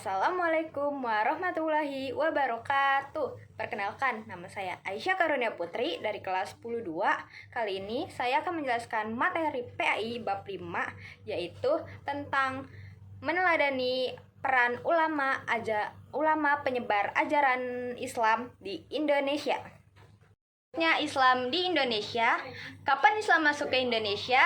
Assalamualaikum warahmatullahi wabarakatuh. Perkenalkan, nama saya Aisyah Karunia Putri dari kelas 10-2. Kali ini saya akan menjelaskan materi PAI bab 5, yaitu tentang meneladani peran ulama penyebar ajaran Islam di Indonesia. Islam di Indonesia. Kapan Islam masuk ke Indonesia?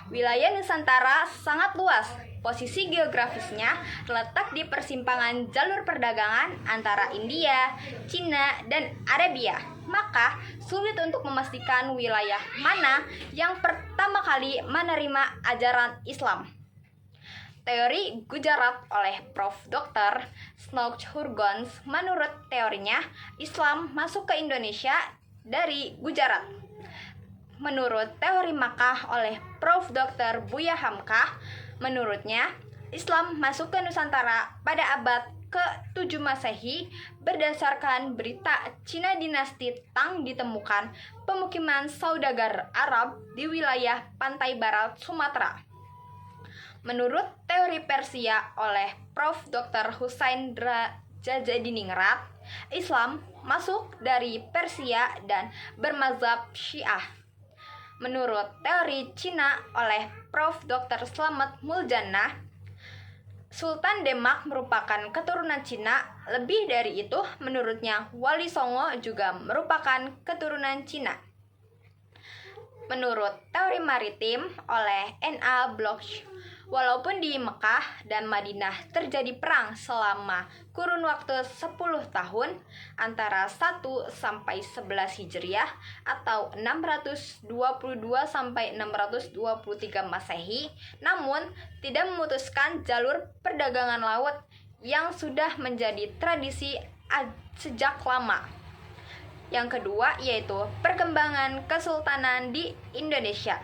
Wilayah Nusantara sangat luas. Posisi geografisnya terletak di persimpangan jalur perdagangan antara India, Cina, dan Arabia. Maka sulit untuk memastikan wilayah mana yang pertama kali menerima ajaran Islam. Teori Gujarat oleh Prof. Dr. Snow Hurgons, menurut teorinya, Islam masuk ke Indonesia dari Gujarat. Menurut teori Makkah oleh Prof. Dr. Buya Hamka, menurutnya Islam masuk ke Nusantara pada abad ke-7 Masehi berdasarkan berita Cina dinasti Tang ditemukan pemukiman saudagar Arab di wilayah pantai barat Sumatera. Menurut teori Persia oleh Prof. Dr. Husain Jajadiningrat, Islam masuk dari Persia dan bermazhab Syiah. Menurut teori Cina oleh Prof. Dr. Slamet Muljana, Sultan Demak merupakan keturunan Cina. Lebih dari itu, menurutnya Wali Songo juga merupakan keturunan Cina. Menurut teori maritim oleh N.A. Bloch, walaupun di Mekah dan Madinah terjadi perang selama kurun waktu 10 tahun antara 1 sampai 11 Hijriah atau 622 sampai 623 Masehi, namun tidak memutuskan jalur perdagangan laut yang sudah menjadi tradisi sejak lama. Yang kedua yaitu perkembangan kesultanan di Indonesia.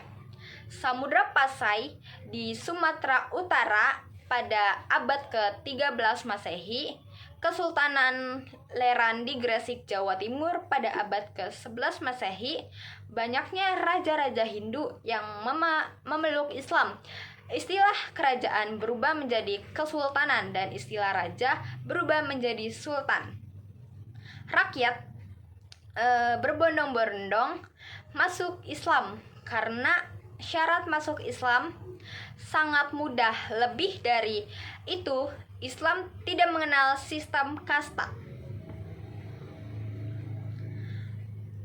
Samudra Pasai di Sumatera Utara pada abad ke-13 Masehi, Kesultanan Leran di Gresik, Jawa Timur pada abad ke-11 Masehi, banyaknya raja-raja Hindu yang memeluk Islam. Istilah kerajaan berubah menjadi kesultanan dan istilah raja berubah menjadi sultan. Rakyat berbondong-bondong masuk Islam karena syarat masuk Islam sangat mudah. Lebih dari itu, Islam tidak mengenal sistem kasta.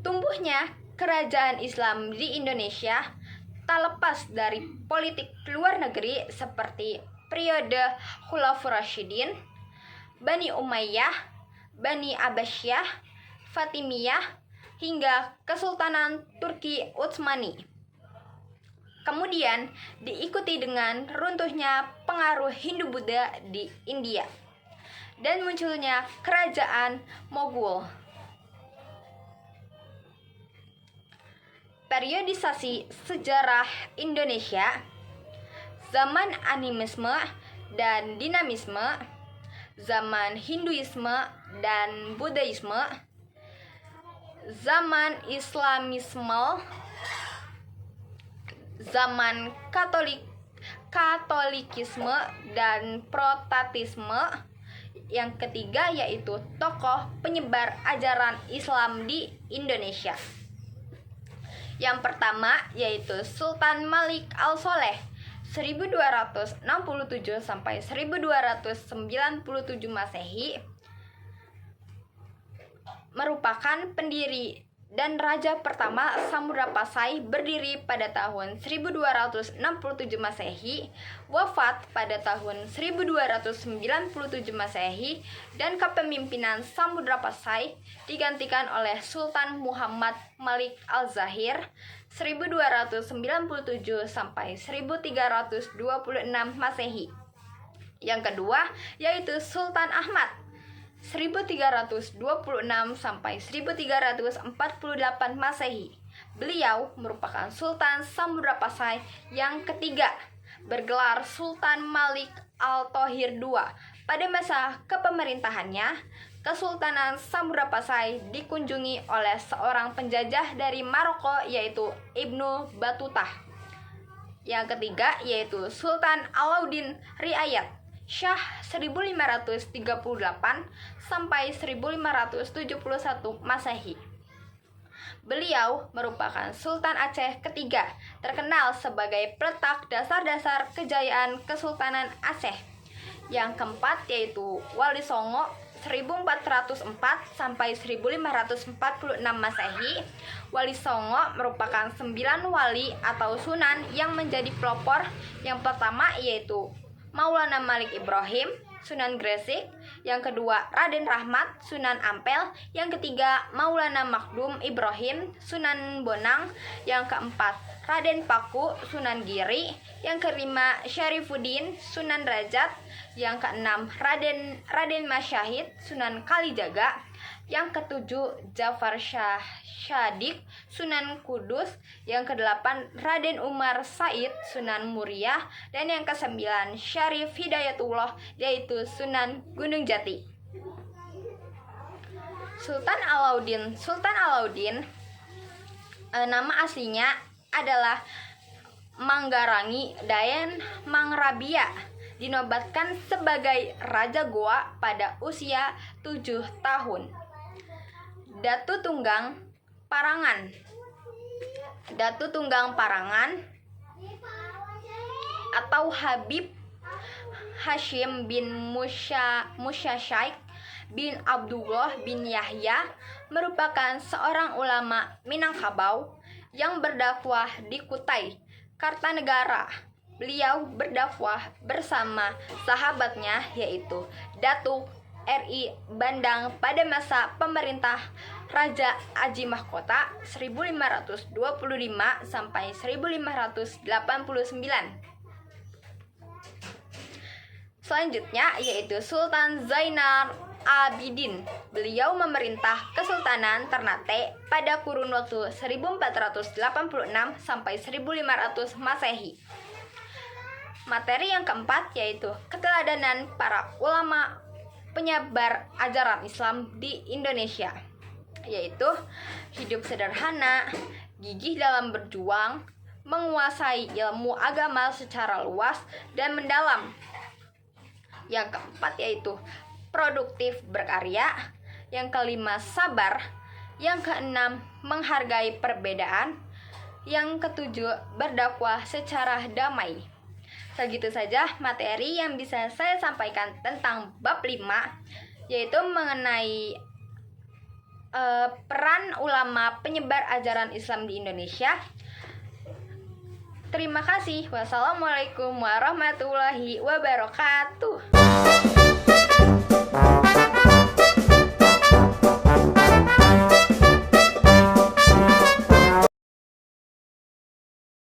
Tumbuhnya kerajaan Islam di Indonesia tak lepas dari politik luar negeri seperti periode Khulafaur Rasyidin, Bani Umayyah, Bani Abbasiyah, Fatimiyah, hingga Kesultanan Turki Utsmani. Kemudian diikuti dengan runtuhnya pengaruh Hindu-Buddha di India dan munculnya kerajaan Moghul. Periodisasi sejarah Indonesia, zaman animisme dan dinamisme, zaman Hinduisme dan Buddhisme, zaman Islamisme, zaman Katolikisme dan Protestantisme. Yang ketiga yaitu tokoh penyebar ajaran Islam di Indonesia. Yang pertama yaitu Sultan Malik Al-Soleh 1267 sampai 1297 Masehi, merupakan pendiri dan raja pertama Samudra Pasai, berdiri pada tahun 1267 Masehi, wafat pada tahun 1297 Masehi, dan kepemimpinan Samudra Pasai digantikan oleh Sultan Muhammad Malik Al-Zahir 1297 sampai 1326 Masehi. Yang kedua yaitu Sultan Ahmad 1326 sampai 1348 Masehi. Beliau merupakan Sultan Samudra Pasai yang ketiga, bergelar Sultan Malik Al-Thohir II. Pada masa kepemerintahannya, Kesultanan Samudra Pasai dikunjungi oleh seorang penjajah dari Maroko yaitu Ibnu Battuta. Yang ketiga yaitu Sultan Alauddin Riayat Syah 1538 sampai 1571 Masehi. Beliau merupakan Sultan Aceh ketiga, terkenal sebagai peletak dasar-dasar kejayaan Kesultanan Aceh. Yang keempat yaitu Wali Songo 1404 sampai 1546 Masehi. Wali Songo merupakan 9 wali atau sunan yang menjadi pelopor. Yang pertama yaitu Maulana Malik Ibrahim, Sunan Gresik. Yang kedua Raden Rahmat, Sunan Ampel. Yang ketiga Maulana Makdum Ibrahim, Sunan Bonang. Yang keempat Raden Paku, Sunan Giri. Yang kelima Syarifuddin, Sunan Rajat. Yang keenam Raden Masyahid, Sunan Kalijaga. Yang ketujuh Jafar Syadik, Sunan Kudus. Yang kedelapan Raden Umar Said, Sunan Muria. Dan yang kesembilan Syarif Hidayatullah, yaitu Sunan Gunung Jati. Sultan Alauddin nama aslinya adalah Manggarangi Dayan Mangrabia. Dinobatkan sebagai Raja Goa pada usia 7 tahun. Datu Tunggang Parangan atau Habib Hashim bin Musyasyaikh bin Abdullah bin Yahya merupakan seorang ulama Minangkabau yang berdakwah di Kutai, Kartanegara. Beliau berdakwah bersama sahabatnya yaitu Datuk RI Bandang pada masa pemerintah Raja Aji Mahkota 1525 sampai 1589. Selanjutnya yaitu Sultan Zainal Abidin. Beliau memerintah Kesultanan Ternate pada kurun waktu 1486 sampai 1500 Masehi. Materi yang keempat yaitu keteladanan para ulama penyebar ajaran Islam di Indonesia, yaitu hidup sederhana, gigih dalam berjuang, menguasai ilmu agama secara luas dan mendalam. Yang keempat yaitu produktif berkarya. Yang kelima sabar. Yang keenam menghargai perbedaan. Yang ketujuh berdakwah secara damai. Segitu saja materi yang bisa saya sampaikan tentang bab 5, yaitu mengenai peran ulama penyebar ajaran Islam di Indonesia. Terima kasih. Wassalamualaikum warahmatullahi wabarakatuh.